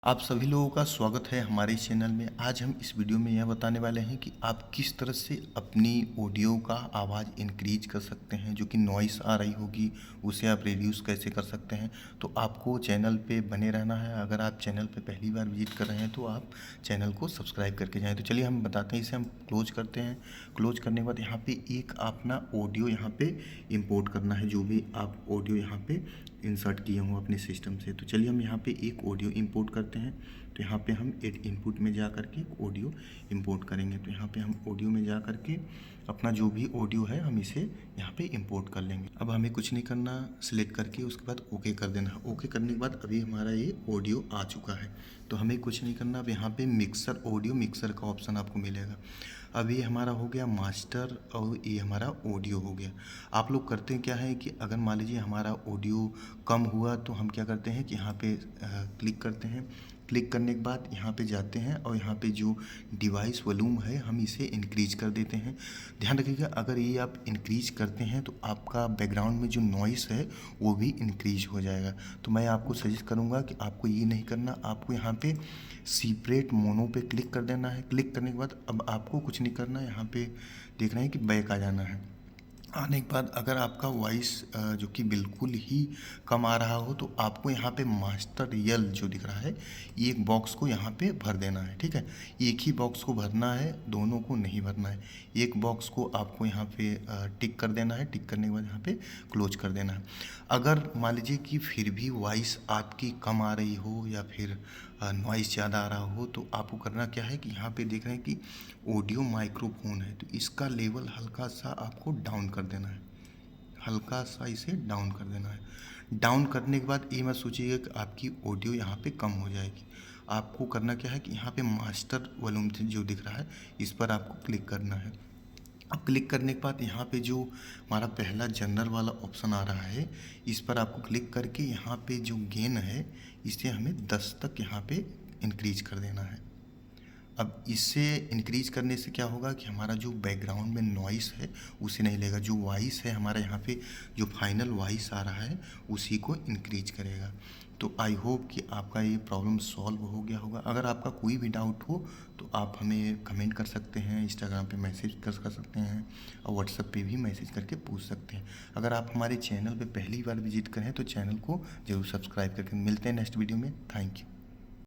आप सभी लोगों का स्वागत है हमारे इस चैनल में। आज हम इस वीडियो में यह बताने वाले हैं कि आप किस तरह से अपनी ऑडियो का आवाज़ इंक्रीज कर सकते हैं। जो कि नॉइस आ रही होगी उसे आप रिड्यूस कैसे कर सकते हैं। तो आपको चैनल पे बने रहना है। अगर आप चैनल पे पहली बार विजिट कर रहे हैं तो आप चैनल को सब्सक्राइब करके जाएँ। तो चलिए हम बताते हैं, इसे हम क्लोज करते हैं। क्लोज करने के बाद यहाँ पे एक अपना ऑडियो यहाँ पे इंपोर्ट करना है, जो भी आप ऑडियो यहाँ पे इंसर्ट किए हों अपने सिस्टम से। तो चलिए हम यहाँ पे एक ऑडियो इंपोर्ट करते हैं। तो यहाँ पे हम एड इनपुट में जा करके ऑडियो इंपोर्ट करेंगे। तो यहाँ पे हम ऑडियो में जा करके अपना जो भी ऑडियो है हम इसे यहाँ पे इंपोर्ट कर लेंगे। अब हमें कुछ नहीं करना, सिलेक्ट करके उसके बाद ओके कर देना है। ओके करने के बाद अभी हमारा ये ऑडियो आ चुका है। तो हमें कुछ नहीं करना। अब यहाँ पे मिक्सर, ऑडियो मिक्सर का ऑप्शन आपको मिलेगा। अब ये हमारा हो गया मास्टर और ये हमारा ऑडियो हो गया। आप लोग करते हैं क्या है कि अगर मान लीजिए हमारा ऑडियो कम हुआ तो हम क्या करते हैं कि यहाँ पे क्लिक करते हैं। क्लिक करने के बाद यहाँ पे जाते हैं और यहाँ पे जो डिवाइस वॉल्यूम है हम इसे इंक्रीज कर देते हैं। ध्यान रखिएगा, अगर ये आप इंक्रीज करते हैं तो आपका बैकग्राउंड में जो नॉइस है वो भी इंक्रीज हो जाएगा। तो मैं आपको सजेस्ट करूँगा कि आपको ये नहीं करना, आपको यहाँ पे सेपरेट मोनो पे क्लिक कर देना है। क्लिक करने के बाद अब आपको कुछ नहीं करना है, यहाँ पे देख रहे हैं कि बैक आ जाना है। आने के बाद अगर आपका वॉइस जो कि बिल्कुल ही कम आ रहा हो तो आपको यहाँ पे मास्टर यल जो दिख रहा है ये एक बॉक्स को यहाँ पे भर देना है। ठीक है, एक ही बॉक्स को भरना है, दोनों को नहीं भरना है। एक बॉक्स को आपको यहाँ पे टिक कर देना है। टिक करने के बाद यहाँ पे क्लोज कर देना है। अगर मान लीजिए कि फिर भी वॉइस आपकी कम आ रही हो या फिर नॉइस ज़्यादा आ रहा हो तो आपको करना क्या है कि यहाँ पे देख रहे हैं कि ऑडियो माइक्रोफोन है, तो इसका लेवल हल्का सा आपको डाउन कर देना है। हल्का सा इसे डाउन कर देना है। डाउन करने के बाद ये मत सोचिएगा कि आपकी ऑडियो यहाँ पे कम हो जाएगी। आपको करना क्या है कि यहाँ पे मास्टर वॉल्यूम जो दिख रहा है इस पर आपको क्लिक करना है। अब क्लिक करने के बाद यहाँ पे जो हमारा पहला जनरल वाला ऑप्शन आ रहा है इस पर आपको क्लिक करके यहाँ पे जो गेन है इसे हमें 10 तक यहाँ पे इंक्रीज कर देना है। अब इससे इंक्रीज करने से क्या होगा कि हमारा जो बैकग्राउंड में नॉइस है उसे नहीं लेगा। जो वॉइस है हमारा यहाँ पे जो फाइनल वॉइस आ रहा है उसी को इंक्रीज करेगा। तो आई होप कि आपका ये प्रॉब्लम सॉल्व हो गया होगा। अगर आपका कोई भी डाउट हो तो आप हमें कमेंट कर सकते हैं, इंस्टाग्राम पे मैसेज कर सकते हैं और व्हाट्सएप पे भी मैसेज करके पूछ सकते हैं। अगर आप हमारे चैनल पे पहली बार विजिट करें तो चैनल को ज़रूर सब्सक्राइब करके मिलते हैं नेक्स्ट वीडियो में। Thank you.